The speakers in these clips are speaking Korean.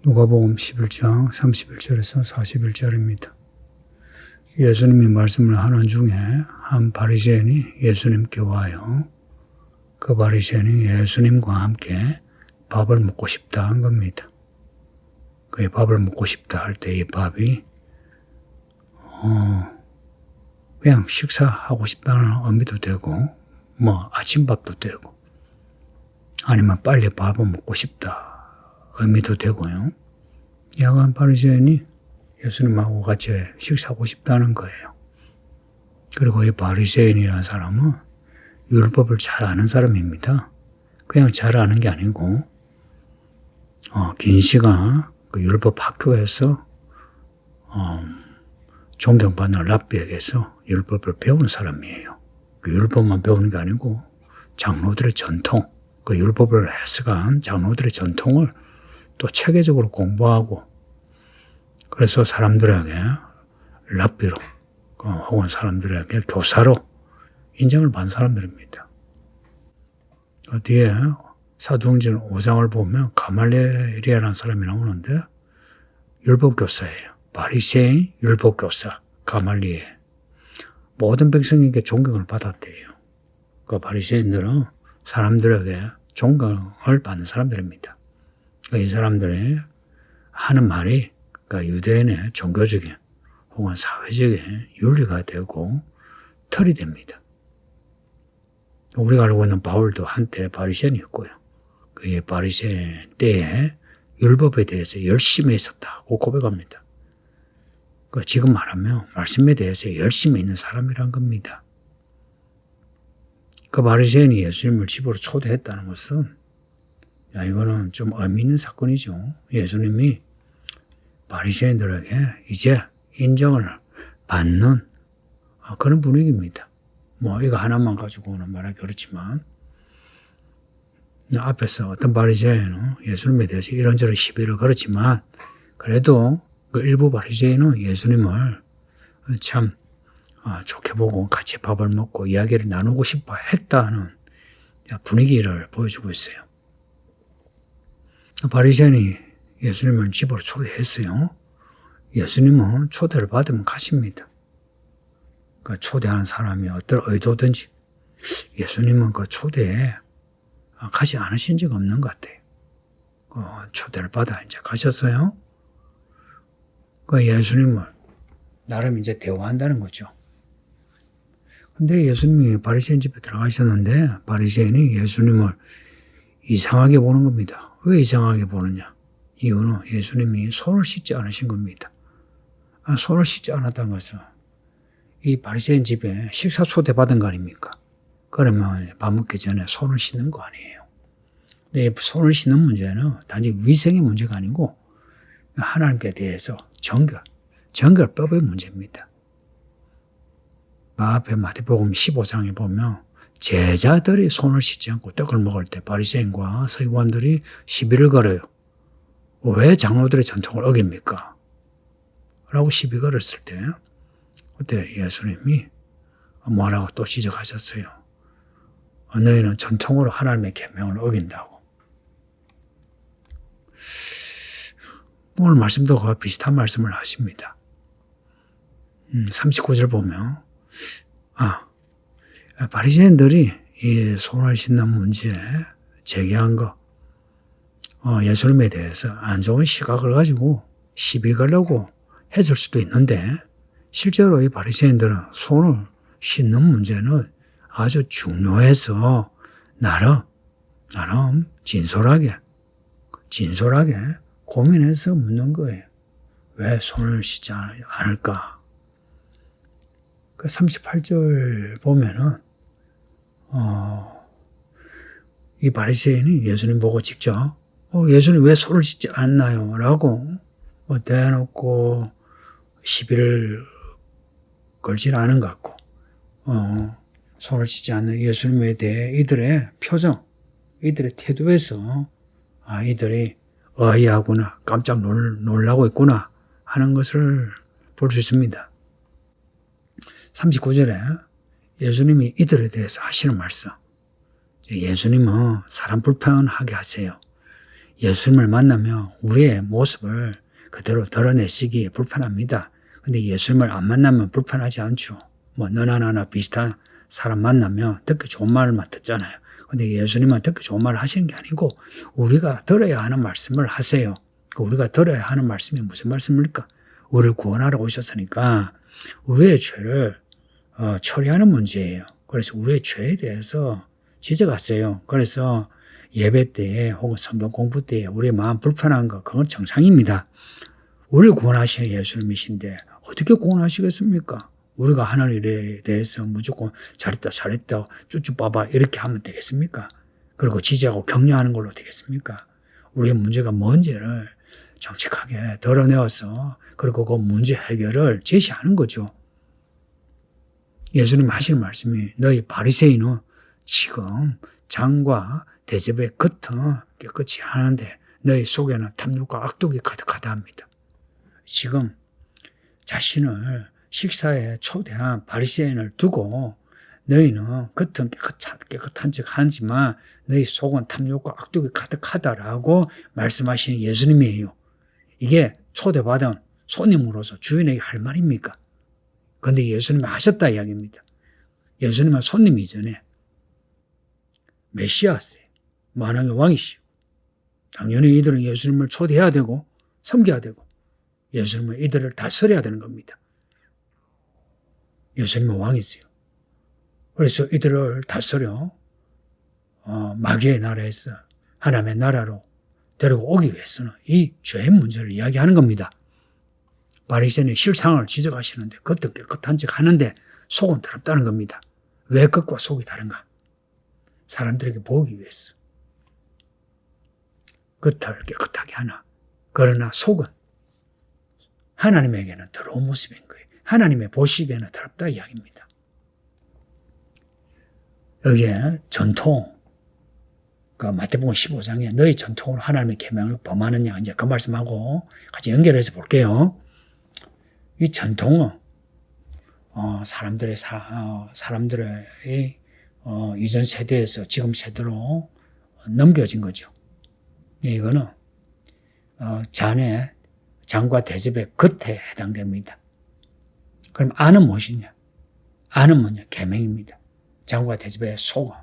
누가복음 11장 31절에서 41절입니다. 예수님이 말씀을 하는 중에 한 바리새인이 예수님께 와요. 그 바리새인이 예수님과 함께 밥을 먹고 싶다 한 겁니다. 그 밥을 먹고 싶다 할 때 이 밥이 그냥 식사하고 싶다는 의미도 되고 아침밥도 되고 아니면 빨리 밥을 먹고 싶다 의미도 되고요. 야간 바리새인이 예수님하고 같이 식사하고 싶다는 거예요. 그리고 이 바리새인이라는 사람은 율법을 잘 아는 사람입니다. 그냥 잘 아는 게 아니고 긴 시간 그 율법 학교에서 존경받는 랍비에게서 율법을 배우는 사람이에요. 그 율법만 배우는 게 아니고 장로들의 전통, 그 율법을 해석한 장로들의 전통을 또 체계적으로 공부하고 그래서 사람들에게 랍비로 혹은 사람들에게 교사로 인정을 받은 사람들입니다. 뒤에 사도행전 5장을 보면 가말리엘이라는 사람이 나오는데 율법교사예요. 바리새인 율법교사 가말리엘. 모든 백성에게 존경을 받았대요. 그 바리새인들은 사람들에게 존경을 받는 사람들입니다. 이 사람들이 하는 말이 유대인의 종교적인 혹은 사회적인 윤리가 되고 틀이 됩니다. 우리가 알고 있는 바울도 한때 바리새인이었고요. 그 바리새인 때에 율법에 대해서 열심히 있었다고 고백합니다. 지금 말하면 말씀에 대해서 열심히 있는 사람이란 겁니다. 그 바리새인이 예수님을 집으로 초대했다는 것은 이거는 좀 의미 있는 사건이죠. 예수님이 바리새인들에게 이제 인정을 받는 그런 분위기입니다. 이거 하나만 가지고는 말하기 그렇지만 앞에서 어떤 바리새인은 예수님에 대해서 이런저런 시비를 걸었지만 그래도 그 일부 바리새인은 예수님을 참 좋게 보고 같이 밥을 먹고 이야기를 나누고 싶어 했다는 분위기를 보여주고 있어요. 바리새인이 예수님을 집으로 초대했어요. 예수님은 초대를 받으면 가십니다. 그 초대하는 사람이 어떤 의도든지 예수님은 그 초대에 가지 않으신 적 없는 것 같아요. 초대를 받아 이제 가셨어요. 예수님을 나름 이제 대우한다는 거죠. 근데 예수님이 바리새인 집에 들어가셨는데 바리새인이 예수님을 이상하게 보는 겁니다. 왜 이상하게 보느냐? 이유는 예수님이 손을 씻지 않으신 겁니다. 손을 씻지 않았다는 것은 이 바리새인 집에 식사 초대받은 거 아닙니까? 그러면 밥 먹기 전에 손을 씻는 거 아니에요. 근데 손을 씻는 문제는 단지 위생의 문제가 아니고 하나님께 대해서 정결법의 문제입니다. 앞에 마태복음 15장에 보면 제자들이 손을 씻지 않고 떡을 먹을 때 바리새인과 서기관들이 시비를 걸어요. 왜 장로들의 전통을 어깁니까? 라고 시비 걸었을 때 그때 예수님이 뭐라고 또 지적하셨어요. 너희는 전통으로 하나님의 계명을 어긴다고. 오늘 말씀도 그와 비슷한 말씀을 하십니다. 39절 보면 바리새인들이 이 손을 씻는 문제에 제기한 거 예수님에 대해서 안 좋은 시각을 가지고 시비 걸려고 했을 수도 있는데 실제로 이 바리새인들은 손을 씻는 문제는 아주 중요해서 나름 진솔하게 고민해서 묻는 거예요. 왜 손을 씻지 않을까? 38절 보면은 이 바리새인이 예수님 보고 직접 예수님 왜 손을 씻지 않나요? 라고 대놓고 시비를 걸지 않은 것 같고 손을 씻지 않는 예수님에 대해 이들의 표정, 이들의 태도에서 이들이 의아하구나, 깜짝 놀라고 있구나 하는 것을 볼 수 있습니다. 39절에 예수님이 이들에 대해서 하시는 말씀. 예수님은 사람 불편하게 하세요. 예수님을 만나면 우리의 모습을 그대로 드러내시기 불편합니다. 근데 예수님을 안 만나면 불편하지 않죠. 뭐 너나 나나 비슷한 사람 만나면 듣기 좋은 말만 듣잖아요. 근데 예수님은 듣기 좋은 말을 하시는 게 아니고 우리가 들어야 하는 말씀을 하세요. 우리가 들어야 하는 말씀이 무슨 말씀입니까? 우리를 구원하러 오셨으니까 우리의 죄를 처리하는 문제예요. 그래서 우리의 죄에 대해서 지적하세요. 그래서 예배 때에 혹은 성경 공부 때에 우리의 마음 불편한 거 그건 정상입니다. 우리를 구원하시는 예수님이신데 어떻게 구원하시겠습니까? 우리가 하나님 일에 대해서 무조건 잘했다 쭉쭉 봐봐 이렇게 하면 되겠습니까? 그리고 지지하고 격려하는 걸로 되겠습니까? 우리의 문제가 뭔지를 정직하게 드러내어서 그리고 그 문제 해결을 제시하는 거죠. 예수님 하시는 말씀이 너희 바리새인은 지금 장과 대접의 겉은 깨끗이 하는데 너희 속에는 탐욕과 악독이 가득하다 합니다. 지금 자신을 식사에 초대한 바리새인을 두고 너희는 겉은 깨끗한 척 하지만 너희 속은 탐욕과 악독이 가득하다라고 말씀하시는 예수님이에요. 이게 초대받은 손님으로서 주인에게 할 말입니까? 그런데 예수님이 하셨다 이야기입니다. 예수님은 손님 이전에 메시아세요. 만왕의 왕이시고 당연히 이들은 예수님을 초대해야 되고 섬겨야 되고 예수님은 이들을 다스려야 되는 겁니다. 예수님은 왕이세요. 그래서 이들을 다스려 마귀의 나라에서 하나님의 나라로 데리고 오기 위해서는 이 죄의 문제를 이야기하는 겁니다. 바리새인의 실상을 지적하시는데 겉은 깨끗한 척 하는데 속은 더럽다는 겁니다. 왜 겉과 속이 다른가? 사람들에게 보기 위해서. 겉을 깨끗하게 하나. 그러나 속은 하나님에게는 더러운 모습인 거예요. 하나님의 보시기에는 더럽다 이야기입니다. 여기에 전통, 마태복음 15장에 너희 전통으로 하나님의 계명을 범하느냐 이제 그 말씀하고 같이 연결해서 볼게요. 이 전통은 사람들의 이전 세대에서 지금 세대로 넘겨진 거죠. 이거는 장과 대접의 겉에 해당됩니다. 그럼 안은 무엇이냐? 안은 뭐냐? 계명입니다. 장과 대접의 속은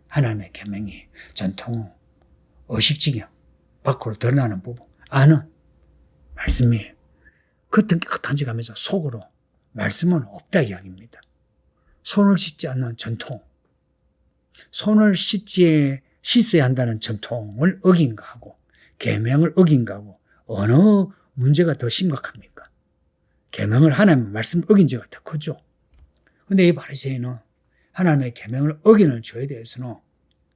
하나님의 계명이 전통은 의식적이야. 밖으로 드러나는 부분. 안은 말씀이에요. 겉은 깨끗한 척 하면서 속으로 말씀은 없다 이야기입니다. 손을 씻지 않는 전통. 손을 씻어야 한다는 전통을 어긴 거하고 계명을 어긴 거하고 어느 문제가 더 심각합니까? 계명을 하나님의 말씀을 어긴 죄가 더 크죠. 그런데 이 바리새인은 하나님의 계명을 어기는 죄에 대해서는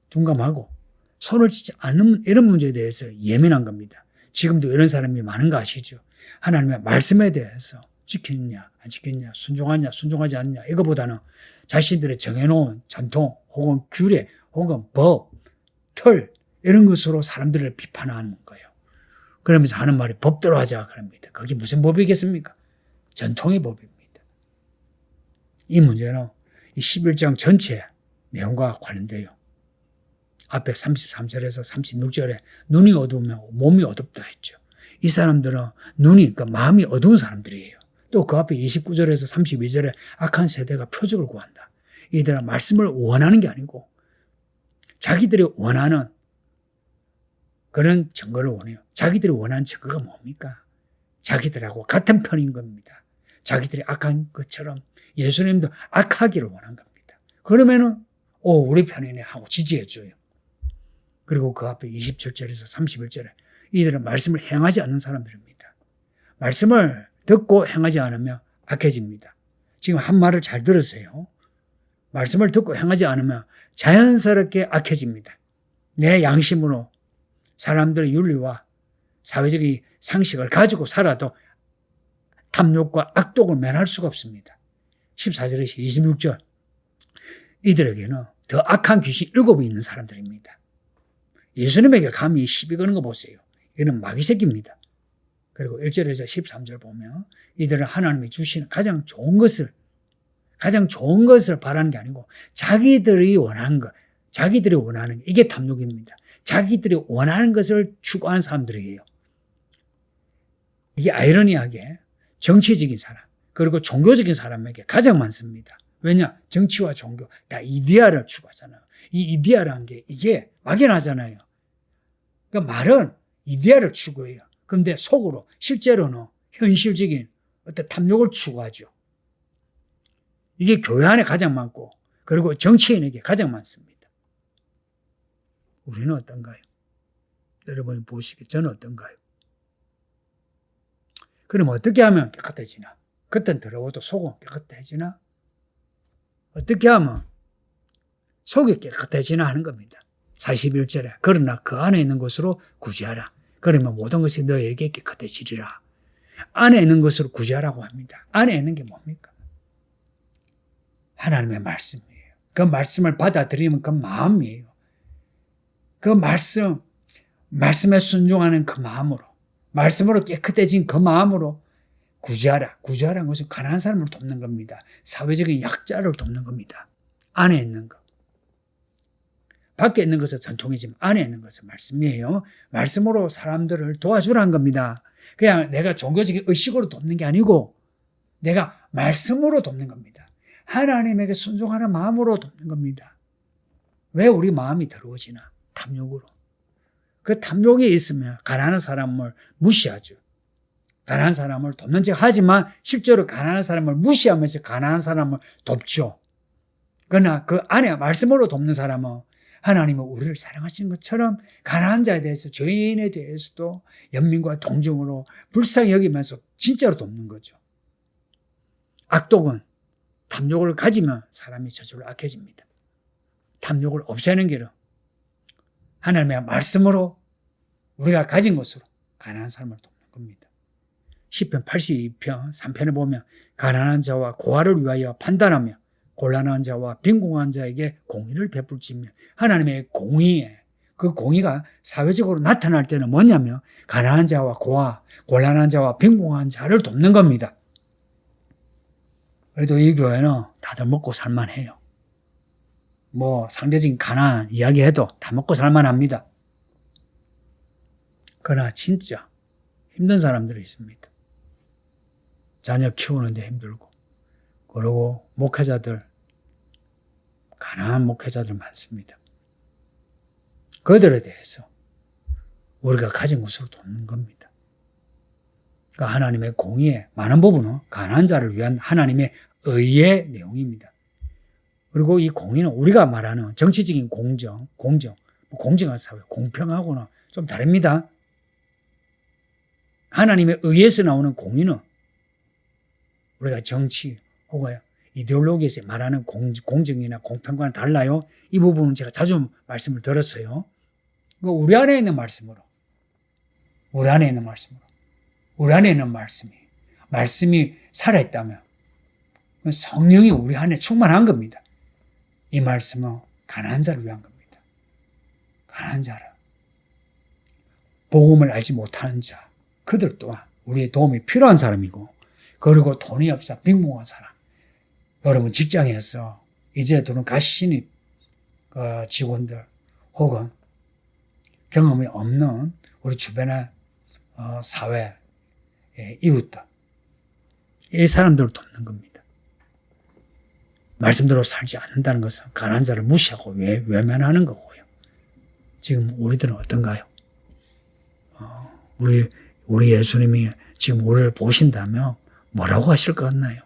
둔감하고 손을 씻지 않는 이런 문제에 대해서 예민한 겁니다. 지금도 이런 사람이 많은 거 아시죠? 하나님의 말씀에 대해서 지키느냐 안 지키느냐 순종하냐 순종하지 않느냐 이거보다는 자신들의 정해놓은 전통 혹은 규례 혹은 법, 틀 이런 것으로 사람들을 비판하는 거예요. 그러면서 하는 말이 법대로 하자 그럽니다. 그게 무슨 법이겠습니까? 전통의 법입니다. 이 문제는 이 11장 전체 내용과 관련돼요. 앞에 33절에서 36절에 눈이 어두우면 몸이 어둡다 했죠. 이 사람들은 눈이 그러니까 마음이 어두운 사람들이에요. 또 그 앞에 29절에서 32절에 악한 세대가 표적을 구한다. 이들은 말씀을 원하는 게 아니고 자기들이 원하는 그런 증거를 원해요. 자기들이 원하는 증거가 뭡니까? 자기들하고 같은 편인 겁니다. 자기들이 악한 것처럼 예수님도 악하기를 원한 겁니다. 그러면은 우리 편이네 하고 지지해줘요. 그리고 그 앞에 27절에서 31절에 이들은 말씀을 행하지 않는 사람들입니다. 말씀을 듣고 행하지 않으면 악해집니다. 지금 한 말을 잘 들으세요. 말씀을 듣고 행하지 않으면 자연스럽게 악해집니다. 내 양심으로 사람들의 윤리와 사회적 상식을 가지고 살아도 탐욕과 악독을 면할 수가 없습니다. 14절에서 26절 이들에게는 더 악한 귀신 7이 있는 사람들입니다. 예수님에게 감히 시비 거는 거 보세요. 이거는 마귀 새끼입니다. 그리고 1절에서 13절 보면 이들은 하나님이 주시는 가장 좋은 것을 바라는 게 아니고 자기들이 원하는 것, 자기들이 원하는 게 이게 탐욕입니다. 자기들이 원하는 것을 추구하는 사람들이에요. 이게 아이러니하게 정치적인 사람 그리고 종교적인 사람에게 가장 많습니다. 왜냐? 정치와 종교 다 이데아를 추구하잖아요. 이 이데아라는 게 이게 막연하잖아요. 그러니까 말은 이데아를 추구해요. 그런데 속으로 실제로는 현실적인 어떤 탐욕을 추구하죠. 이게 교회 안에 가장 많고 그리고 정치인에게 가장 많습니다. 우리는 어떤가요? 여러분이 보시기에 저는 어떤가요? 그럼 어떻게 하면 깨끗해지나? 겉은 더러워도 속은 깨끗해지나? 어떻게 하면 속이 깨끗해지나 하는 겁니다. 41절에 그러나 그 안에 있는 것으로 구제하라. 그러면 모든 것이 너에게 깨끗해지리라. 안에 있는 것으로 구제하라고 합니다. 안에 있는 게 뭡니까? 하나님의 말씀이에요. 그 말씀을 받아들이면 그 마음이에요. 그 말씀에 순종하는 그 마음으로, 말씀으로 깨끗해진 그 마음으로 구제하라. 구제하라는 것은 가난한 사람을 돕는 겁니다. 사회적인 약자를 돕는 겁니다. 안에 있는 것. 밖에 있는 것은 전통이지만 안에 있는 것은 말씀이에요. 말씀으로 사람들을 도와주라는 겁니다. 그냥 내가 종교적인 의식으로 돕는 게 아니고 내가 말씀으로 돕는 겁니다. 하나님에게 순종하는 마음으로 돕는 겁니다. 왜 우리 마음이 더러워지나? 탐욕으로. 그 탐욕이 있으면 가난한 사람을 무시하죠. 가난한 사람을 돕는 척 하지만 실제로 가난한 사람을 무시하면서 가난한 사람을 돕죠. 그러나 그 안에 말씀으로 돕는 사람은 하나님은 우리를 사랑하시는 것처럼 가난한 자에 대해서 죄인에 대해서도 연민과 동정으로 불쌍히 여기면서 진짜로 돕는 거죠. 악독은 탐욕을 가지면 사람이 저절로 악해집니다. 탐욕을 없애는 길은 하나님의 말씀으로 우리가 가진 것으로 가난한 사람을 돕는 겁니다. 시편 82편 3편에 보면 가난한 자와 고아를 위하여 판단하며 곤란한 자와 빈궁한 자에게 공의를 베풀지며 하나님의 공의에 그 공의가 사회적으로 나타날 때는 뭐냐면 가난한 자와 고아, 곤란한 자와 빈궁한 자를 돕는 겁니다. 그래도 이 교회는 다들 먹고 살만해요. 뭐 상대적인 가난 이야기해도 다 먹고 살만합니다. 그러나 진짜 힘든 사람들이 있습니다. 자녀 키우는데 힘들고 그리고 목회자들 가난한 목회자들 많습니다. 그들에 대해서 우리가 가진 것으로 돕는 겁니다. 그러니까 하나님의 공의의 많은 부분은 가난한 자를 위한 하나님의 의의 내용입니다. 그리고 이 공의는 우리가 말하는 정치적인 공정한 사회, 공평하고는 좀 다릅니다. 하나님의 의에서 나오는 공의는 우리가 정치 혹은 이데올로기에서 말하는 공정이나 공평과는 달라요. 이 부분은 제가 자주 말씀을 들었어요. 우리 안에 있는 말씀으로, 우리 안에 있는 말씀이 살아있다면 성령이 우리 안에 충만한 겁니다. 이 말씀은 가난한 자를 위한 겁니다. 가난한 자를. 복음을 알지 못하는 자, 그들 또한 우리의 도움이 필요한 사람이고, 그리고 돈이 없어 빈궁한 사람. 여러분 직장에서 이제 들어온 가시신입 직원들 혹은 경험이 없는 우리 주변의 사회 이웃들, 이 사람들을 돕는 겁니다. 말씀대로 살지 않는다는 것은 가난한 자를 무시하고 외면하는 거고요. 지금 우리들은 어떤가요? 우리 예수님이 지금 우리를 보신다면 뭐라고 하실 것 같나요?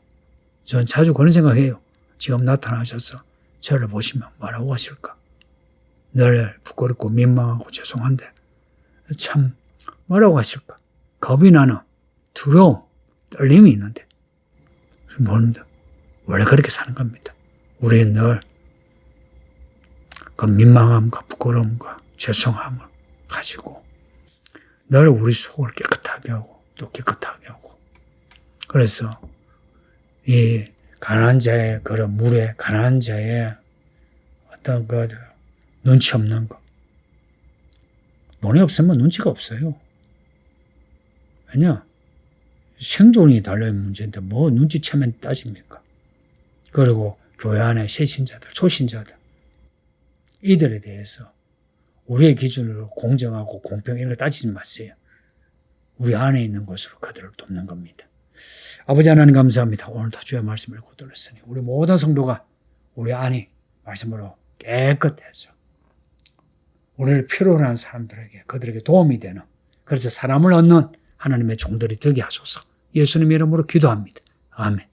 저는 자주 그런 생각해요. 지금 나타나셔서 저를 보시면 뭐라고 하실까? 늘 부끄럽고 민망하고 죄송한데 참 뭐라고 하실까? 겁이 나는 두려움, 떨림이 있는데 모릅니다. 원래 그렇게 사는 겁니다. 우리는 늘 그 민망함과 부끄러움과 죄송함을 가지고 늘 우리 속을 깨끗하게 하고 또 깨끗하게 하고, 그래서 이 가난한 자의 그런 물에 가난한 자의 어떤 그 눈치 없는 거, 돈이 없으면 눈치가 없어요. 왜냐? 생존이 달려있는 문제인데 뭐 눈치채면 따집니까? 그리고 교회 안에 새신자들, 초신자들, 이들에 대해서 우리의 기준으로 공정하고 공평 이런 거 따지지 마세요. 우리 안에 있는 것으로 그들을 돕는 겁니다. 아버지 하나님 감사합니다. 오늘도 주의 말씀을 읽고 들었으니 우리 모든 성도가 우리 안이 말씀으로 깨끗해서 우리를 필요로 하는 사람들에게 그들에게 도움이 되는, 그래서 사람을 얻는 하나님의 종들이 되게 하소서. 예수님 이름으로 기도합니다. 아멘.